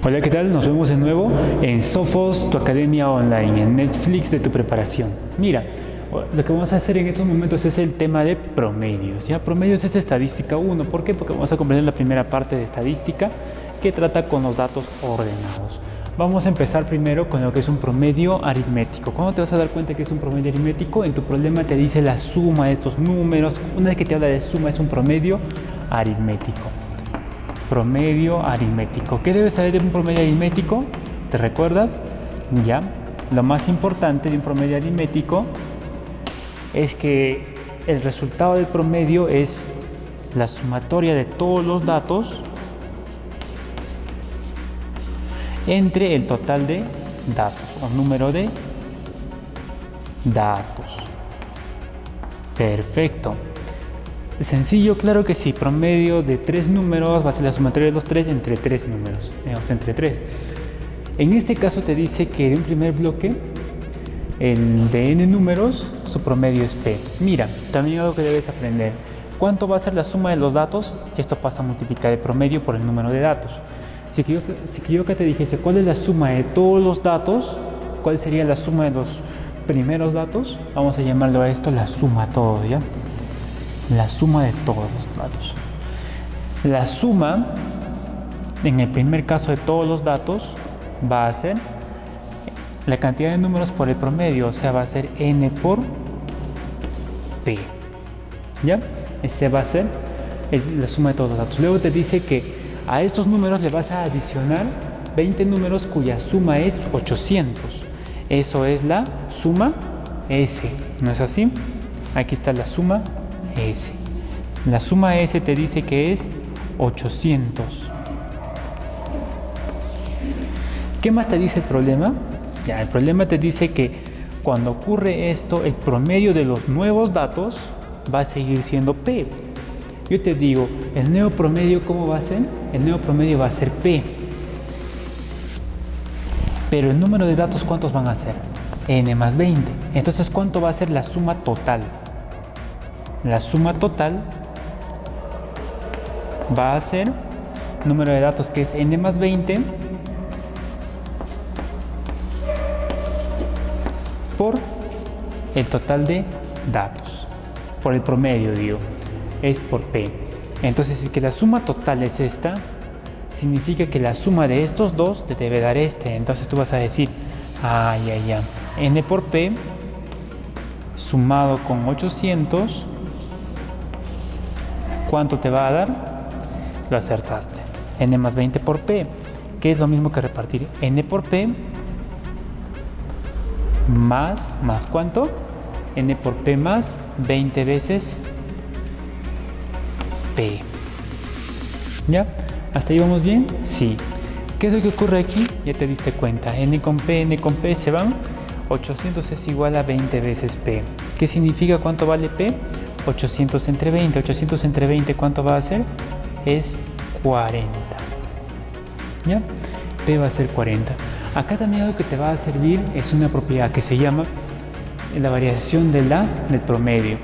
Hola, ¿qué tal? Nos vemos de nuevo en Sophos, tu academia online, en Netflix de tu preparación. Mira, lo que vamos a hacer en estos momentos es el tema de promedios. ¿Ya? Promedios es estadística 1. ¿Por qué? Porque vamos a comprender la primera parte de estadística que trata con los datos ordenados. Vamos a empezar primero con lo que es un promedio aritmético. ¿Cuándo te vas a dar cuenta que es un promedio aritmético? En tu problema te dice la suma de estos números. Una vez que te habla de suma es un promedio aritmético. Promedio aritmético. ¿Qué debes saber de un promedio aritmético? ¿Te recuerdas? Ya. Lo más importante de un promedio aritmético es que el resultado del promedio es la sumatoria de todos los datos entre el total de datos o número de datos. Perfecto. Sencillo, claro que sí. Promedio de 3 números va a ser la sumatoria de los 3 entre 3 números, o sea, entre 3. En este caso te dice que de un primer bloque, el de n números, su promedio es p. Mira, también algo que debes aprender. ¿Cuánto va a ser la suma de los datos? Esto pasa a multiplicar el promedio por el número de datos. Si yo que te dijese cuál es la suma de todos los datos, ¿cuál sería la suma de los primeros datos? Vamos a llamarlo a esto la suma todo, ¿ya? La suma de todos los datos. La suma, en el primer caso de todos los datos, va a ser la cantidad de números por el promedio, o sea, va a ser n por p. ¿Ya? Este va a ser la suma de todos los datos. Luego te dice que a estos números le vas a adicionar 20 números cuya suma es 800. Eso es la suma S. ¿No es así? Aquí está la suma S. La suma S te dice que es 800. ¿Qué más te dice el problema? Ya, el problema te dice que cuando ocurre esto, el promedio de los nuevos datos va a seguir siendo P. Yo te digo, el nuevo promedio, ¿cómo va a ser? El nuevo promedio va a ser P. Pero el número de datos, ¿cuántos van a ser? N más 20. Entonces, ¿cuánto va a ser la suma total? La suma total va a ser número de datos que es n más 20 por el total de datos, por el promedio, digo, es por p. Entonces, si que la suma total es esta, significa que la suma de estos dos te debe dar este. Entonces tú vas a decir, n por p sumado con 800, ¿cuánto te va a dar? Lo acertaste. N más 20 por p, que es lo mismo que repartir n por p más ¿cuánto? N por p más 20 veces p. ¿Ya? ¿Hasta ahí vamos bien? Sí. ¿Qué es lo que ocurre aquí? Ya te diste cuenta. N con p se van. 800 es igual a 20 veces p. ¿Qué significa cuánto vale p? 800 entre 20. 800 entre 20, ¿cuánto va a ser? Es 40. ¿Ya? P va a ser 40. Acá también algo que te va a servir es una propiedad que se llama la variación del promedio.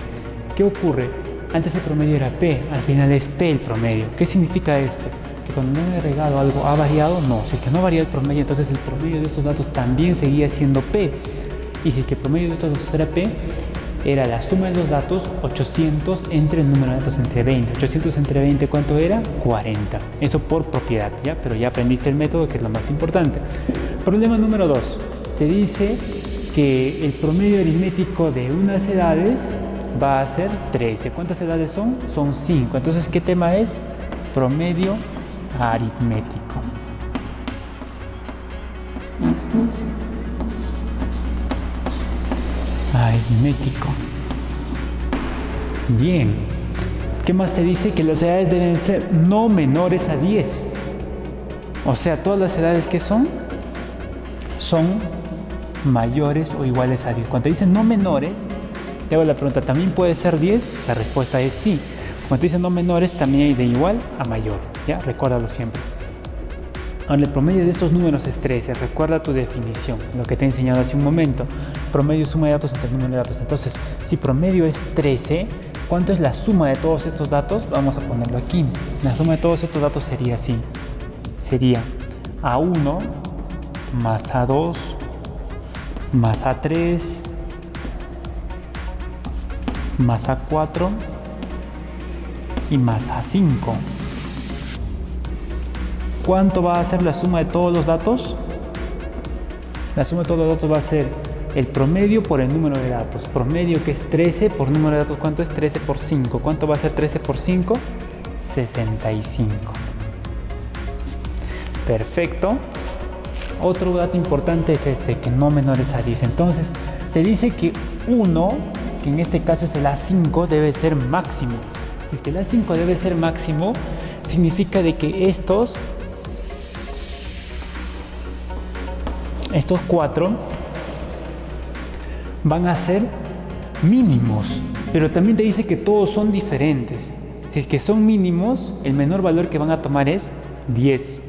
¿Qué ocurre? Antes el promedio era p, al final es p el promedio. ¿Qué significa esto? Que cuando me he agregado algo ha variado. No, si es que no varía el promedio, entonces el promedio de estos datos también seguía siendo p. Y si es que el promedio de estos datos era p, era la suma de los datos 800 entre el número de datos entre 20. 800 entre 20, ¿cuánto era? 40. Eso por propiedad, ¿ya? Pero ya aprendiste el método, que es lo más importante. Problema número 2. Te dice que el promedio aritmético de unas edades va a ser 13. ¿Cuántas edades son? Son 5. Entonces, ¿qué tema es? Promedio aritmético. Aritmético. Bien. ¿Qué más te dice? Que las edades deben ser no menores a 10. O sea, todas las edades que son mayores o iguales a 10. Cuando te dicen no menores, te hago la pregunta, ¿también puede ser 10? La respuesta es sí. Cuando te dicen no menores, también hay de igual a mayor. ¿Ya? Recuérdalo siempre. Ahora, el promedio de estos números es 13. Recuerda tu definición, lo que te he enseñado hace un momento. Promedio, suma de datos entre el número de datos. Entonces, si promedio es 13, ¿cuánto es la suma de todos estos datos? Vamos a ponerlo aquí. La suma de todos estos datos sería así. Sería A1 más A2 más A3 más A4 y más A5. ¿Cuánto va a ser la suma de todos los datos? La suma de todos los datos va a ser el promedio por el número de datos. Promedio, que es 13 por número de datos. ¿Cuánto es? 13 por 5. ¿Cuánto va a ser 13 por 5? 65. Perfecto. Otro dato importante es este, que no menores a 10. Entonces, te dice que 1, que en este caso es el A5, debe ser máximo. Si es que el A5 debe ser máximo, significa de que estos 4 van a ser mínimos, pero también te dice que todos son diferentes. Si es que son mínimos, el menor valor que van a tomar es 10.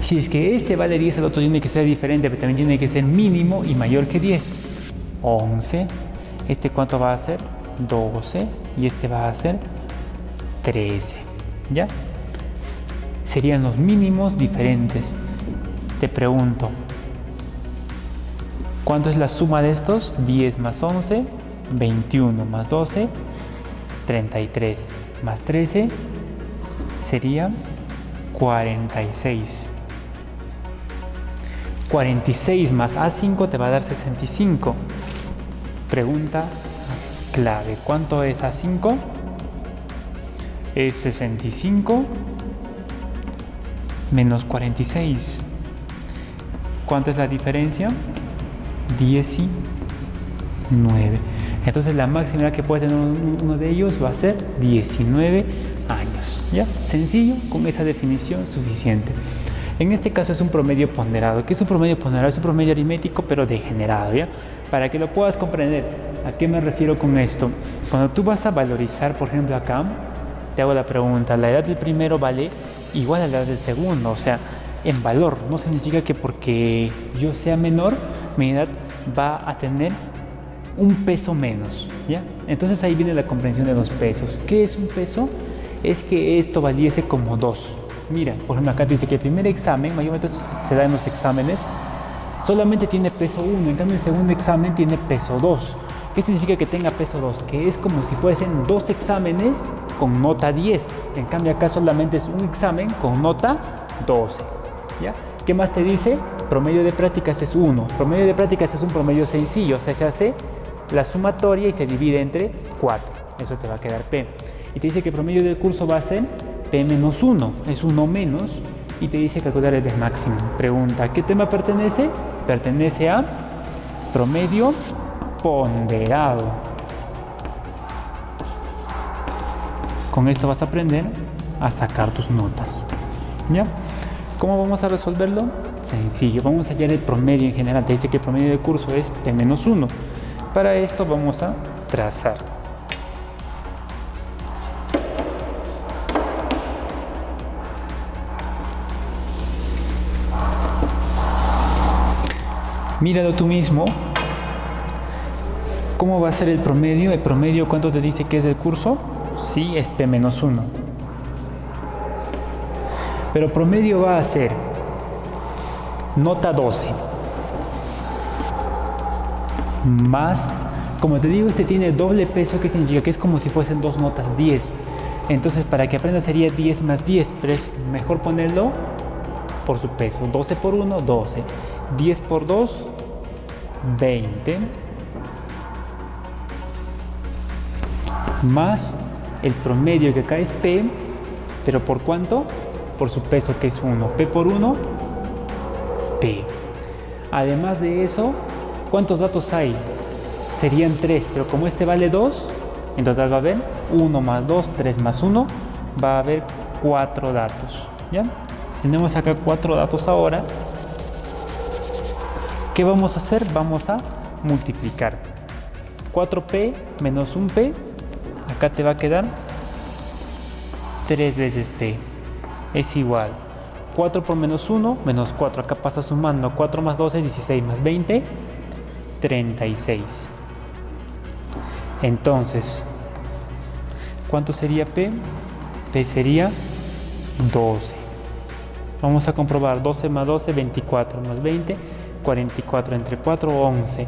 Si es que este vale 10, el otro tiene que ser diferente, pero también tiene que ser mínimo y mayor que 10. 11. ¿Este cuánto va a ser? 12. Y este va a ser 13. ¿Ya? Serían los mínimos diferentes. Te pregunto, ¿cuánto es la suma de estos? 10 más 11, 21 más 12, 33 más 13 sería 46. 46 más A5 te va a dar 65. Pregunta clave, ¿cuánto es A5? Es 65 menos 46. ¿Cuánto es la diferencia? 19. Entonces la máxima edad que puede tener uno de ellos va a ser 19 años. ¿Ya? Sencillo, con esa definición suficiente. En este caso es un promedio ponderado. ¿Qué es un promedio ponderado? Es un promedio aritmético pero degenerado, ¿ya? Para que lo puedas comprender. ¿A qué me refiero con esto? Cuando tú vas a valorizar, por ejemplo acá, te hago la pregunta, la edad del primero vale igual a la edad del segundo, o sea, en valor. No significa que porque yo sea menor, mi edad va a tener un peso menos, ¿ya? Entonces ahí viene la comprensión de los pesos. ¿Qué es un peso? Es que esto valiese como 2. Mira, por ejemplo acá dice que el primer examen, mayormente eso se da en los exámenes, solamente tiene peso 1, en cambio el segundo examen tiene peso 2. ¿Qué significa que tenga peso 2? Que es como si fuesen 2 exámenes con nota 10. En cambio acá solamente es un examen con nota 12. ¿Ya? ¿Qué más te dice? Promedio de prácticas es 1. Promedio de prácticas es un promedio sencillo, o sea, se hace la sumatoria y se divide entre 4. Eso te va a quedar P. Y te dice que el promedio del curso va a ser P menos 1. Es 1 menos y te dice calcular el P máximo. Pregunta, ¿a qué tema pertenece? Pertenece a promedio ponderado. Con esto vas a aprender a sacar tus notas. ¿Ya? ¿Cómo vamos a resolverlo? Sencillo, vamos a hallar el promedio en general. Te dice que el promedio del curso es P menos 1. Para esto vamos a trazar. Míralo tú mismo. ¿Cómo va a ser el promedio? ¿El promedio cuánto te dice que es del curso? Sí, es P menos 1. Pero promedio va a ser nota 12 más, como te digo, este tiene doble peso, que significa que es como si fuesen 2 notas 10. Entonces para que aprendas sería 10 más 10, pero es mejor ponerlo por su peso. 12 por 1, 12. 10 por 2, 20. Más el promedio, que acá es P, pero ¿por cuánto? Por su peso, que es 1. P por 1, P. Además de eso, ¿cuántos datos hay? Serían 3, pero como este vale 2, en total va a haber 1 más 2, 3 más 1, va a haber 4 datos. ¿Ya? Si tenemos acá 4 datos ahora, ¿qué vamos a hacer? Vamos a multiplicar. 4P menos 1P, acá te va a quedar 3 veces P. Es igual 4 por menos 1, menos 4. Acá pasa sumando. 4 más 12, 16 más 20, 36. Entonces, ¿cuánto sería P? B sería 12. Vamos a comprobar. 12 más 12, 24 más 20, 44 entre 4, 11.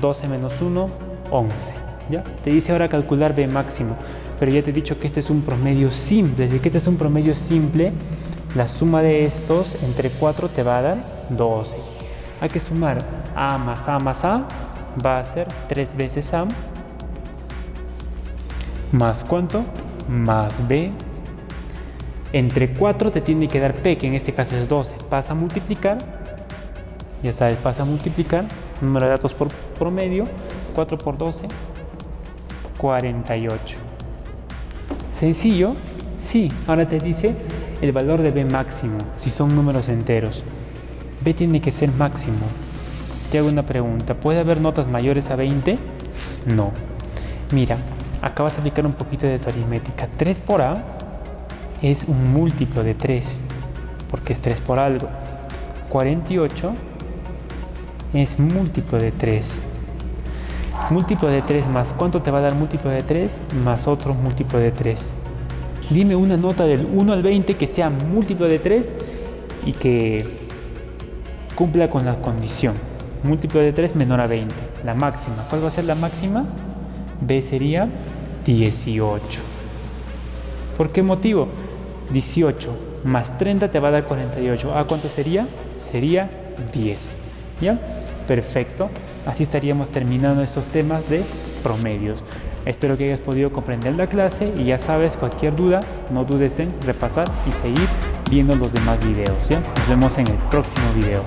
12 menos 1, 11. ¿Ya? Te dice ahora calcular B máximo, pero ya te he dicho que este es un promedio simple. Es decir, que este es un promedio simple. La suma de estos entre 4 te va a dar 12. Hay que sumar A más A más A. Va a ser 3 veces A. Más ¿cuánto? Más B. Entre 4 te tiene que dar P, que en este caso es 12. Pasa a multiplicar. Ya sabes, pasa a multiplicar. Número de datos por promedio. 4 por 12. 48. ¿Sencillo? Sí. Ahora te dice el valor de B máximo, si son números enteros. B tiene que ser máximo. Te hago una pregunta. ¿Puede haber notas mayores a 20? No. Mira, acá vas a aplicar un poquito de tu aritmética. 3 por A es un múltiplo de 3, porque es 3 por algo. 48 es múltiplo de 3. Múltiplo de 3 más ¿cuánto te va a dar múltiplo de 3? Más otro múltiplo de 3. Dime una nota del 1 al 20 que sea múltiplo de 3 y que cumpla con la condición. Múltiplo de 3 menor a 20. La máxima. ¿Cuál va a ser la máxima? B sería 18. ¿Por qué motivo? 18 más 30 te va a dar 48. ¿A cuánto sería? Sería 10. ¿Ya? Perfecto. Así estaríamos terminando estos temas de promedios. Espero que hayas podido comprender la clase y ya sabes, cualquier duda, no dudes en repasar y seguir viendo los demás videos, ¿ya? Nos vemos en el próximo video.